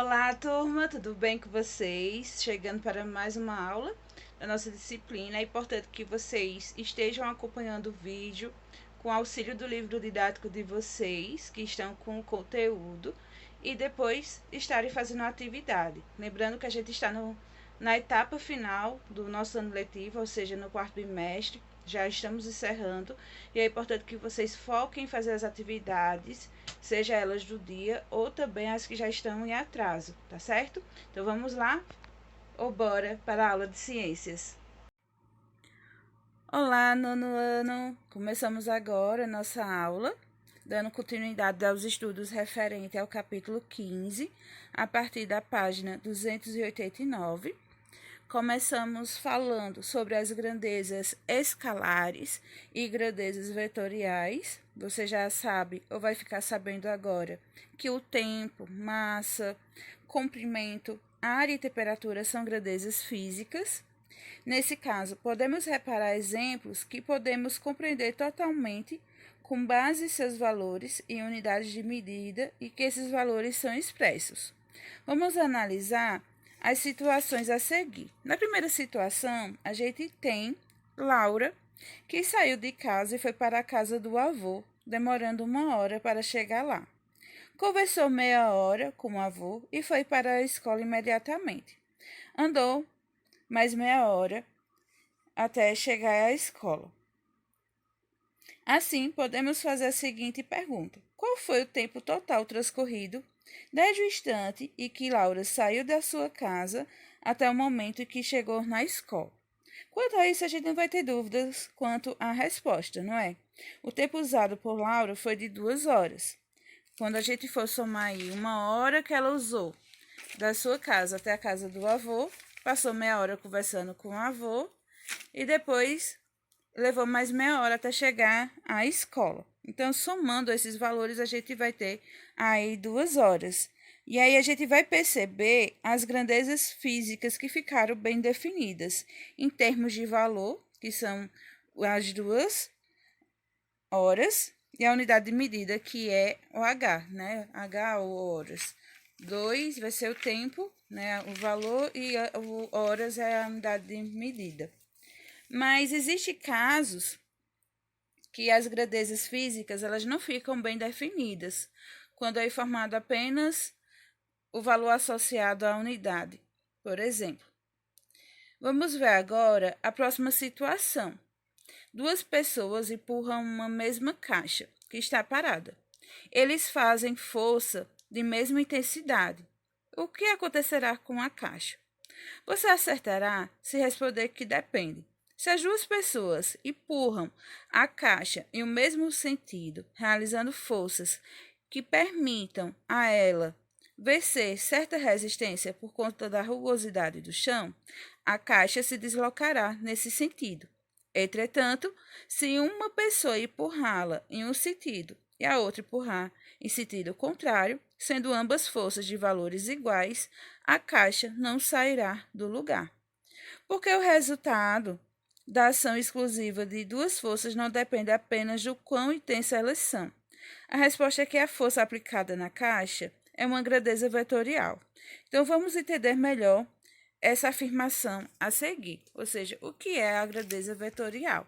Olá, turma, tudo bem com vocês? Chegando para mais uma aula da nossa disciplina. É importante que vocês estejam acompanhando o vídeo com auxílio do livro didático de vocês, que estão com o conteúdo, e depois estarem fazendo a atividade. Lembrando que a gente está na etapa final do nosso ano letivo, ou seja, no quarto bimestre. Já estamos encerrando e é importante que vocês foquem em fazer as atividades, seja elas do dia ou também as que já estão em atraso, tá certo? Então vamos lá? Ou bora para a aula de ciências. Olá, nono ano! Começamos agora a nossa aula, dando continuidade aos estudos referentes ao capítulo 15, a partir da página 289. Começamos falando sobre as grandezas escalares e grandezas vetoriais. Você já sabe, ou vai ficar sabendo agora, que o tempo, massa, comprimento, área e temperatura são grandezas físicas. Nesse caso, podemos reparar exemplos que podemos compreender totalmente com base em seus valores e unidades de medida e que esses valores são expressos. Vamos analisar as situações a seguir. Na primeira situação, a gente tem Laura, que saiu de casa e foi para a casa do avô, demorando 1 hora para chegar lá. Conversou meia hora com o avô e foi para a escola imediatamente. Andou mais meia hora até chegar à escola. Assim, podemos fazer a seguinte pergunta: qual foi o tempo total transcorrido desde o instante em que Laura saiu da sua casa até o momento em que chegou na escola? Quanto a isso, a gente não vai ter dúvidas quanto à resposta, não é? O tempo usado por Laura foi de 2 horas. Quando a gente for somar aí 1 hora que ela usou da sua casa até a casa do avô, passou meia hora conversando com o avô e depois levou mais meia hora até chegar à escola. Então, somando esses valores, a gente vai ter aí 2 horas. E aí a gente vai perceber as grandezas físicas que ficaram bem definidas em termos de valor, que são as 2 horas, e a unidade de medida, que é o H, né? H ou horas. 2 vai ser o tempo, né? O valor, e o horas é a unidade de medida. Mas existem casos que as grandezas físicas elas não ficam bem definidas, quando é informado apenas o valor associado à unidade. Por exemplo, vamos ver agora a próxima situação. 2 pessoas empurram uma mesma caixa que está parada. Eles fazem força de mesma intensidade. O que acontecerá com a caixa? Você acertará se responder que depende. Se as 2 pessoas empurram a caixa em o mesmo sentido, realizando forças que permitam a ela vencer certa resistência por conta da rugosidade do chão, a caixa se deslocará nesse sentido. Entretanto, se uma pessoa empurrá-la em um sentido e a outra empurrar em sentido contrário, sendo ambas forças de valores iguais, a caixa não sairá do lugar. Porque o resultado da ação exclusiva de 2 forças não depende apenas do quão intensa elas são. A resposta é que a força aplicada na caixa é uma grandeza vetorial. Então, vamos entender melhor essa afirmação a seguir, ou seja, o que é a grandeza vetorial.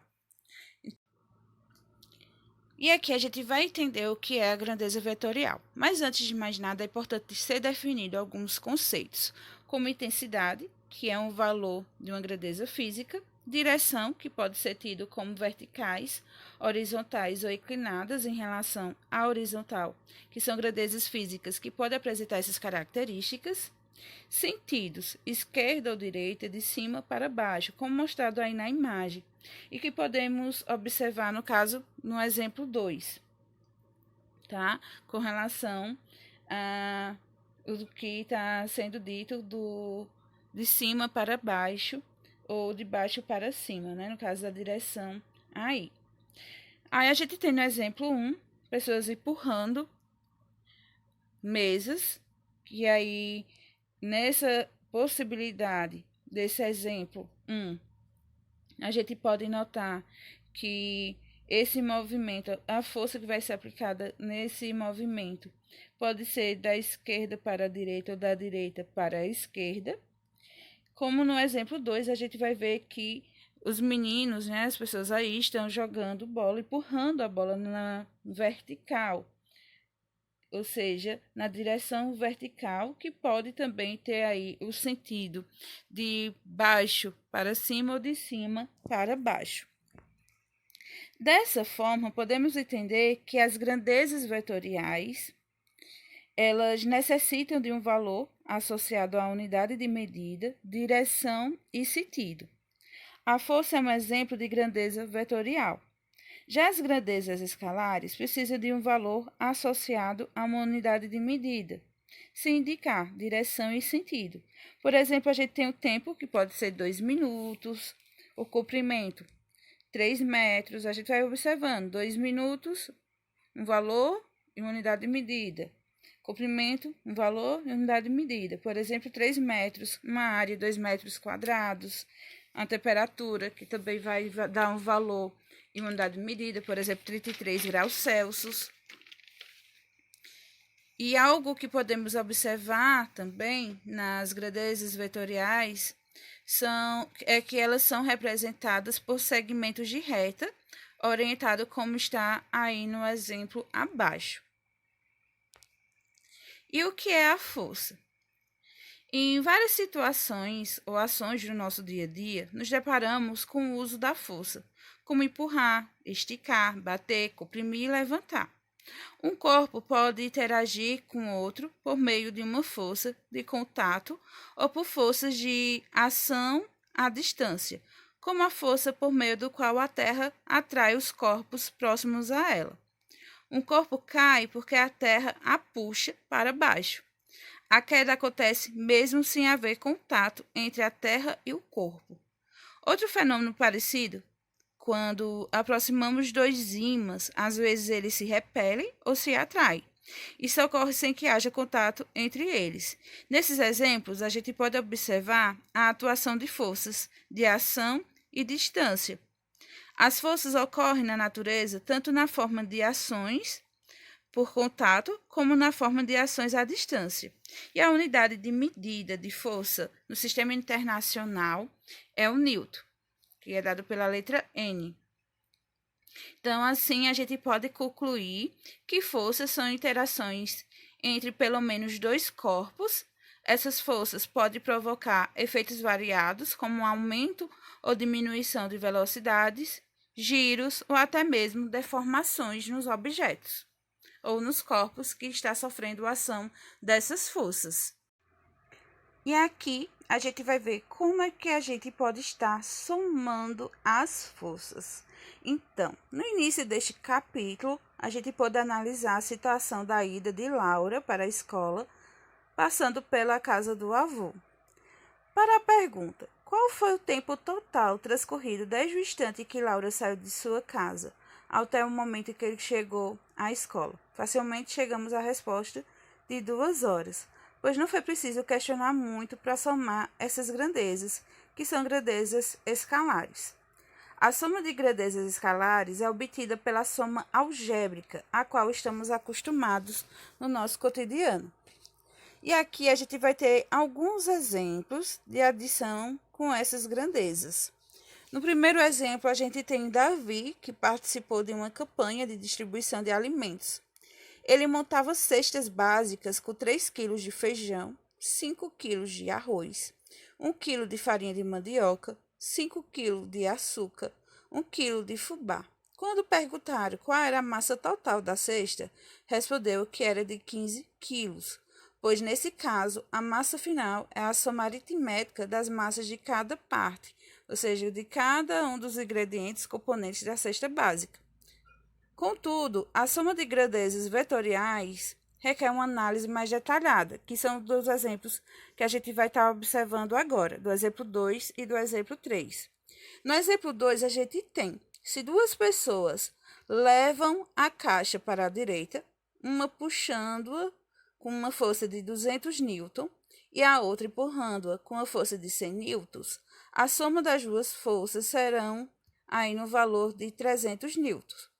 E aqui a gente vai entender o que é a grandeza vetorial. Mas antes de mais nada, é importante ser definido alguns conceitos, como intensidade, que é um valor de uma grandeza física, direção, que pode ser tido como verticais, horizontais ou inclinadas em relação à horizontal, que são grandezas físicas que podem apresentar essas características. Sentidos, esquerda ou direita, de cima para baixo, como mostrado aí na imagem, e que podemos observar, no caso, no exemplo 2, tá? Com relação a o que está sendo dito de cima para baixo ou de baixo para cima, né? No caso da direção aí. Aí a gente tem no exemplo 1, pessoas empurrando mesas, que aí nessa possibilidade desse exemplo 1, a gente pode notar que esse movimento, a força que vai ser aplicada nesse movimento, pode ser da esquerda para a direita ou da direita para a esquerda. Como no exemplo 2, a gente vai ver que os meninos, né, as pessoas aí estão jogando bola, empurrando a bola na vertical, ou seja, na direção vertical, que pode também ter aí o sentido de baixo para cima ou de cima para baixo. Dessa forma, podemos entender que as grandezas vetoriais, elas necessitam de um valor associado à unidade de medida, direção e sentido. A força é um exemplo de grandeza vetorial. Já as grandezas escalares precisam de um valor associado a uma unidade de medida, se indicar direção e sentido. Por exemplo, a gente tem o tempo, que pode ser 2 minutos, o comprimento, 3 metros. A gente vai observando 2 minutos, um valor e uma unidade de medida. Comprimento, um valor e unidade de medida. Por exemplo, 3 metros, uma área, 2 metros quadrados. A temperatura, que também vai dar um valor e uma unidade de medida, por exemplo, 33 graus Celsius. E algo que podemos observar também nas grandezas vetoriais é que elas são representadas por segmentos de reta, orientado como está aí no exemplo abaixo. E o que é a força? Em várias situações ou ações do nosso dia a dia, nos deparamos com o uso da força, como empurrar, esticar, bater, comprimir e levantar. Um corpo pode interagir com outro por meio de uma força de contato ou por forças de ação à distância, como a força por meio do qual a Terra atrai os corpos próximos a ela. Um corpo cai porque a Terra a puxa para baixo. A queda acontece mesmo sem haver contato entre a Terra e o corpo. Outro fenômeno parecido, quando aproximamos dois ímãs, às vezes eles se repelem ou se atraem. Isso ocorre sem que haja contato entre eles. Nesses exemplos, a gente pode observar a atuação de forças de ação e distância. As forças ocorrem na natureza tanto na forma de ações por contato, como na forma de ações à distância. E a unidade de medida de força no sistema internacional é o Newton, que é dado pela letra N. Então, assim, a gente pode concluir que forças são interações entre pelo menos dois corpos. Essas forças podem provocar efeitos variados, como aumento ou diminuição de velocidades, giros ou até mesmo deformações nos objetos ou nos corpos que está sofrendo a ação dessas forças. E aqui a gente vai ver como é que a gente pode estar somando as forças. Então, no início deste capítulo, a gente pode analisar a situação da ida de Laura para a escola, passando pela casa do avô. Para a pergunta, qual foi o tempo total transcorrido desde o instante que Laura saiu de sua casa até o momento em que ele chegou à escola? Facilmente chegamos à resposta de 2 horas, pois não foi preciso questionar muito para somar essas grandezas, que são grandezas escalares. A soma de grandezas escalares é obtida pela soma algébrica, a qual estamos acostumados no nosso cotidiano. E aqui a gente vai ter alguns exemplos de adição com essas grandezas. No primeiro exemplo, a gente tem Davi, que participou de uma campanha de distribuição de alimentos. Ele montava cestas básicas com 3 quilos de feijão, 5 quilos de arroz, 1 quilo de farinha de mandioca, 5 quilos de açúcar, 1 quilo de fubá. Quando perguntaram qual era a massa total da cesta, respondeu que era de 15 quilos, pois nesse caso a massa final é a soma aritmética das massas de cada parte, ou seja, de cada um dos ingredientes componentes da cesta básica. Contudo, a soma de grandezas vetoriais requer uma análise mais detalhada, que são dos exemplos que a gente vai estar observando agora, do exemplo 2 e do exemplo 3. No exemplo 2, a gente tem, se 2 pessoas levam a caixa para a direita, uma puxando-a com uma força de 200 newton e a outra empurrando-a com uma força de 100 newtons, a soma das duas forças serão aí no valor de 300 newtons.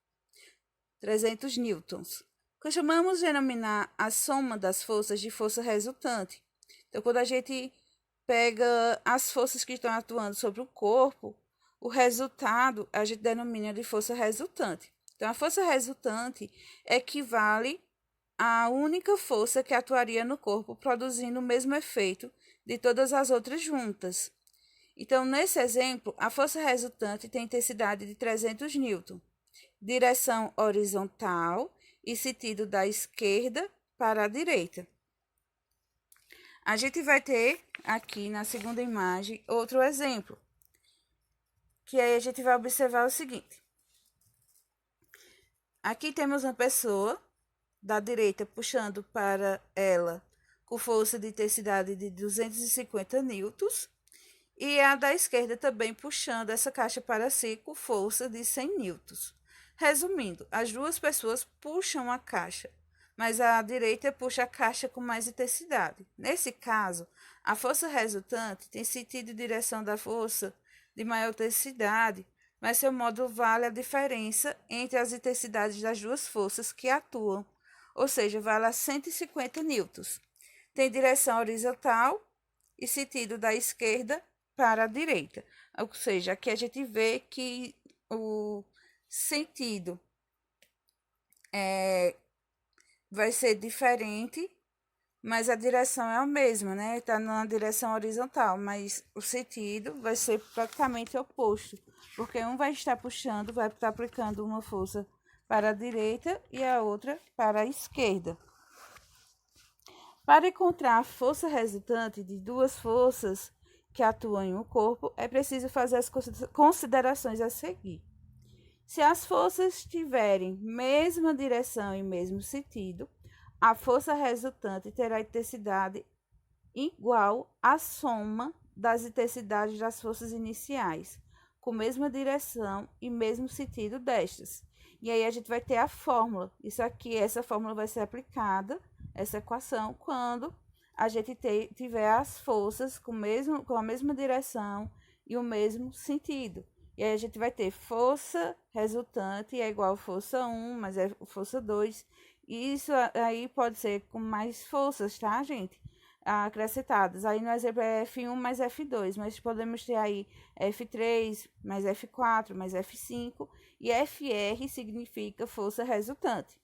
300 newtons. Costumamos denominar a soma das forças de força resultante. Então, quando a gente pega as forças que estão atuando sobre o corpo, o resultado a gente denomina de força resultante. Então, a força resultante equivale à única força que atuaria no corpo, produzindo o mesmo efeito de todas as outras juntas. Então, nesse exemplo, a força resultante tem intensidade de 300 newton, direção horizontal e sentido da esquerda para a direita. A gente vai ter aqui na segunda imagem outro exemplo, que aí a gente vai observar o seguinte. Aqui temos uma pessoa da direita puxando para ela com força de intensidade de 250 newtons e a da esquerda também puxando essa caixa para si com força de 100 newtons. Resumindo, as duas pessoas puxam a caixa, mas a direita puxa a caixa com mais intensidade. Nesse caso, a força resultante tem sentido e direção da força de maior intensidade, mas seu módulo vale a diferença entre as intensidades das duas forças que atuam, ou seja, vale a 150 newtons. Tem direção horizontal e sentido da esquerda para a direita, ou seja, aqui a gente vê que o sentido vai ser diferente, mas a direção é a mesma, né? Está na direção horizontal, mas o sentido vai ser praticamente oposto, porque um vai estar puxando, vai estar aplicando uma força para a direita e a outra para a esquerda. Para encontrar a força resultante de duas forças que atuam em um corpo, é preciso fazer as considerações a seguir. Se as forças tiverem mesma direção e mesmo sentido, a força resultante terá intensidade igual à soma das intensidades das forças iniciais, com mesma direção e mesmo sentido destas. E aí a gente vai ter a fórmula. Isso aqui, essa fórmula vai ser aplicada, essa equação, quando a gente tiver as forças com a mesma direção e o mesmo sentido. E aí a gente vai ter força resultante é igual a força 1, mas é força 2. E isso aí pode ser com mais forças, tá, gente? Acrescentadas. Aí no exemplo é F1 mais F2, mas podemos ter aí F3 mais F4 mais F5 e FR significa força resultante.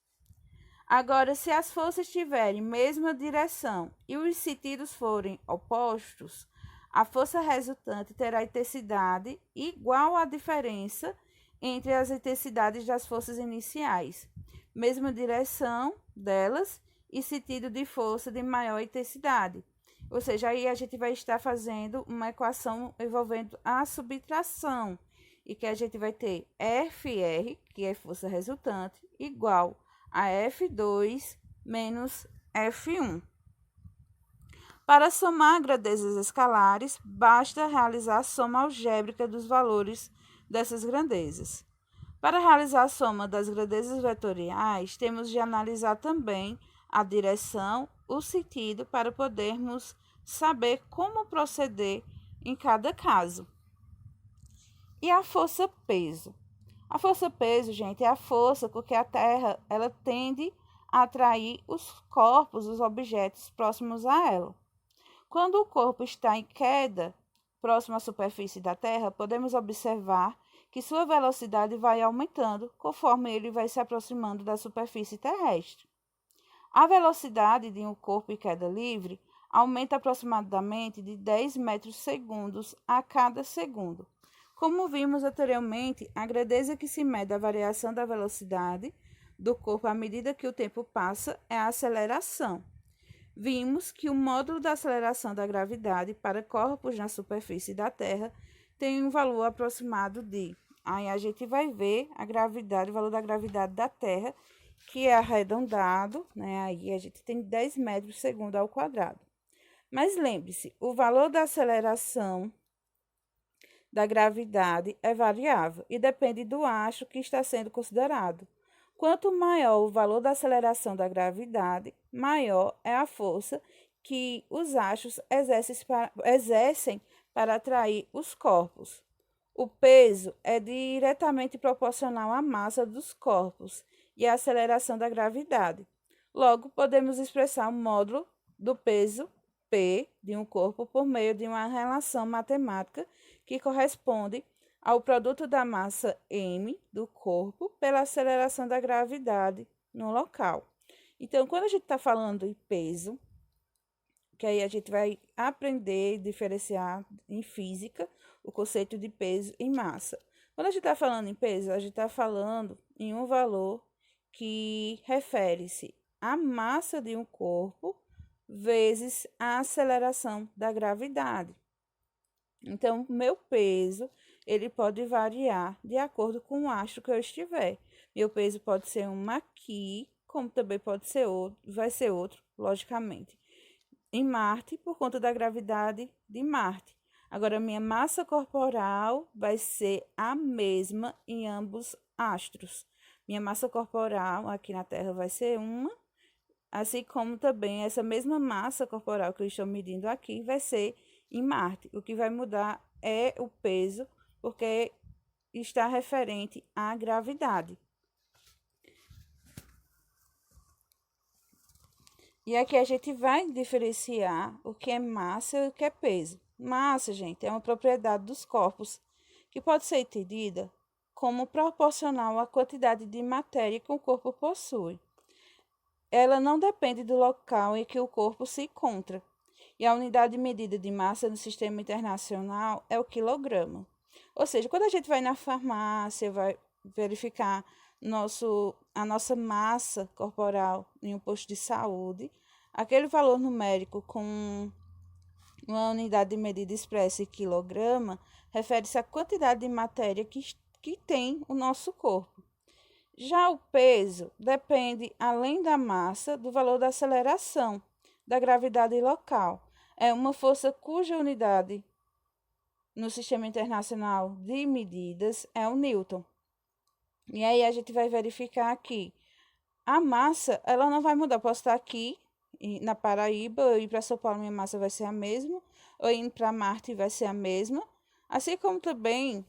Agora, se as forças tiverem mesma direção e os sentidos forem opostos, a força resultante terá intensidade igual à diferença entre as intensidades das forças iniciais, mesma direção delas e sentido de força de maior intensidade. Ou seja, aí a gente vai estar fazendo uma equação envolvendo a subtração, e que a gente vai ter FR, que é força resultante, igual a F2 menos F1. Para somar grandezas escalares, basta realizar a soma algébrica dos valores dessas grandezas. Para realizar a soma das grandezas vetoriais, temos de analisar também a direção, o sentido, para podermos saber como proceder em cada caso. E a força-peso? A força-peso, gente, é a força com que a Terra ela tende a atrair os corpos, os objetos próximos a ela. Quando o corpo está em queda, próximo à superfície da Terra, podemos observar que sua velocidade vai aumentando conforme ele vai se aproximando da superfície terrestre. A velocidade de um corpo em queda livre aumenta aproximadamente de 10 metros segundos a cada segundo. Como vimos anteriormente, a grandeza que se mede a variação da velocidade do corpo à medida que o tempo passa é a aceleração. Vimos que o módulo da aceleração da gravidade para corpos na superfície da Terra tem um valor aproximado de... Aí a gente vai ver a gravidade, o valor da gravidade da Terra, que é arredondado, né? Aí a gente tem 10 metros segundo ao quadrado. Mas lembre-se, o valor da aceleração da gravidade é variável e depende do eixo que está sendo considerado. Quanto maior o valor da aceleração da gravidade, maior é a força que os eixos exercem para atrair os corpos. O peso é diretamente proporcional à massa dos corpos e à aceleração da gravidade. Logo, podemos expressar o módulo do peso P de um corpo por meio de uma relação matemática que corresponde ao produto da massa m do corpo pela aceleração da gravidade no local. Então, quando a gente está falando em peso, que aí a gente vai aprender a diferenciar em física o conceito de peso e massa. Quando a gente está falando em peso, a gente está falando em um valor que refere-se à massa de um corpo vezes a aceleração da gravidade. Então, meu peso, ele pode variar de acordo com o astro que eu estiver. Meu peso pode ser um aqui, como também pode ser outro, vai ser outro, logicamente em Marte por conta da gravidade de Marte. Agora, minha massa corporal vai ser a mesma em ambos astros. Minha massa corporal aqui na Terra vai ser uma, assim como também essa mesma massa corporal que eu estou medindo aqui vai ser em Marte. O que vai mudar é o peso, porque está referente à gravidade. E aqui a gente vai diferenciar o que é massa e o que é peso. Massa, gente, é uma propriedade dos corpos que pode ser entendida como proporcional à quantidade de matéria que o corpo possui. Ela não depende do local em que o corpo se encontra. E a unidade de medida de massa no sistema internacional é o quilograma. Ou seja, quando a gente vai na farmácia, vai verificar a nossa massa corporal em um posto de saúde, aquele valor numérico com uma unidade de medida expressa em quilograma refere-se à quantidade de matéria que tem o nosso corpo. Já o peso depende, além da massa, do valor da aceleração, da gravidade local. É uma força cuja unidade no Sistema Internacional de Medidas é o Newton. E aí a gente vai verificar aqui. A massa, ela não vai mudar. Eu posso estar aqui na Paraíba, eu ir para São Paulo, minha massa vai ser a mesma. Ou indo para Marte, vai ser a mesma. Assim como também,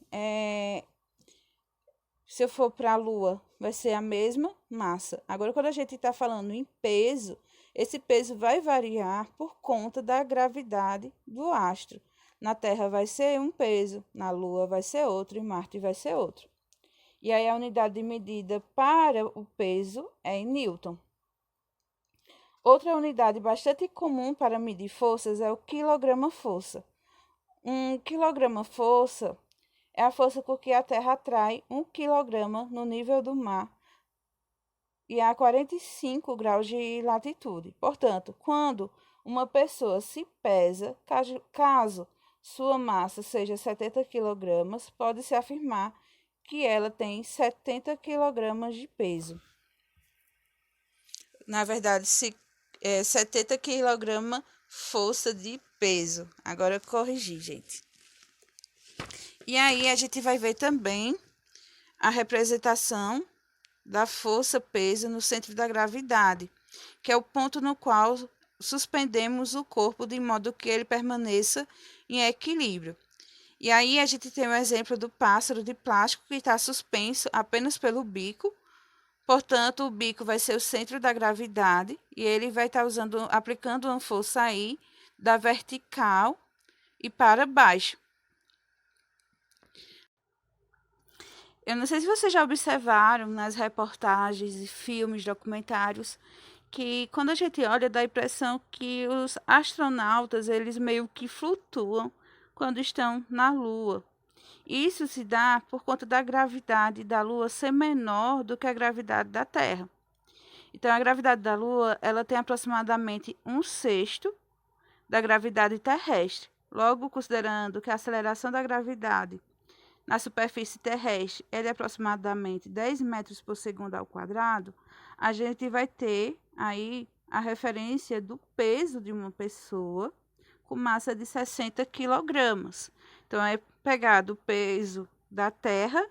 se eu for para a Lua, vai ser a mesma massa. Agora, quando a gente está falando em peso, esse peso vai variar por conta da gravidade do astro. Na Terra vai ser um peso, na Lua vai ser outro e Marte vai ser outro. E aí a unidade de medida para o peso é em Newton. Outra unidade bastante comum para medir forças é o quilograma-força. Um quilograma-força é a força com que a Terra atrai 1 quilograma no nível do mar e a 45 graus de latitude. Portanto, quando uma pessoa se pesa, caso sua massa seja 70 quilogramas, pode-se afirmar que ela tem 70 quilogramas de peso. Na verdade, 70 quilogramas força de peso. Agora eu corrigi, gente. E aí a gente vai ver também a representação da força-peso no centro da gravidade, que é o ponto no qual suspendemos o corpo de modo que ele permaneça em equilíbrio. E aí a gente tem o exemplo do pássaro de plástico que está suspenso apenas pelo bico. Portanto, o bico vai ser o centro da gravidade e ele vai estar aplicando uma força aí da vertical e para baixo. Eu não sei se vocês já observaram nas reportagens e filmes, documentários, que quando a gente olha dá a impressão que os astronautas, eles meio que flutuam quando estão na Lua. Isso se dá por conta da gravidade da Lua ser menor do que a gravidade da Terra. Então, a gravidade da Lua, ela tem aproximadamente 1/6 da gravidade terrestre. Logo, considerando que a aceleração da gravidade na superfície terrestre é de aproximadamente 10 metros por segundo ao quadrado, a gente vai ter aí a referência do peso de uma pessoa com massa de 60 quilogramas. Então, é pegado o peso da Terra,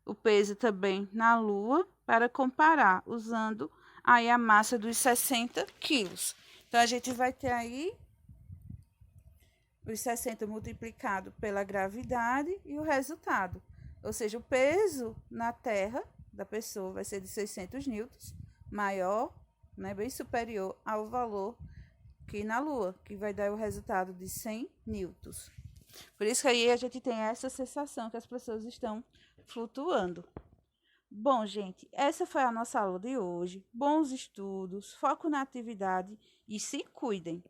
o peso também na Lua, para comparar, usando aí a massa dos 60 quilos. Então, a gente vai ter aí os 60 multiplicado pela gravidade e o resultado. Ou seja, o peso na Terra da pessoa vai ser de 600 newtons, maior, né, bem superior ao valor que na Lua, que vai dar o resultado de 100 newtons. Por isso que aí a gente tem essa sensação que as pessoas estão flutuando. Bom, gente, essa foi a nossa aula de hoje. Bons estudos, foco na atividade e se cuidem.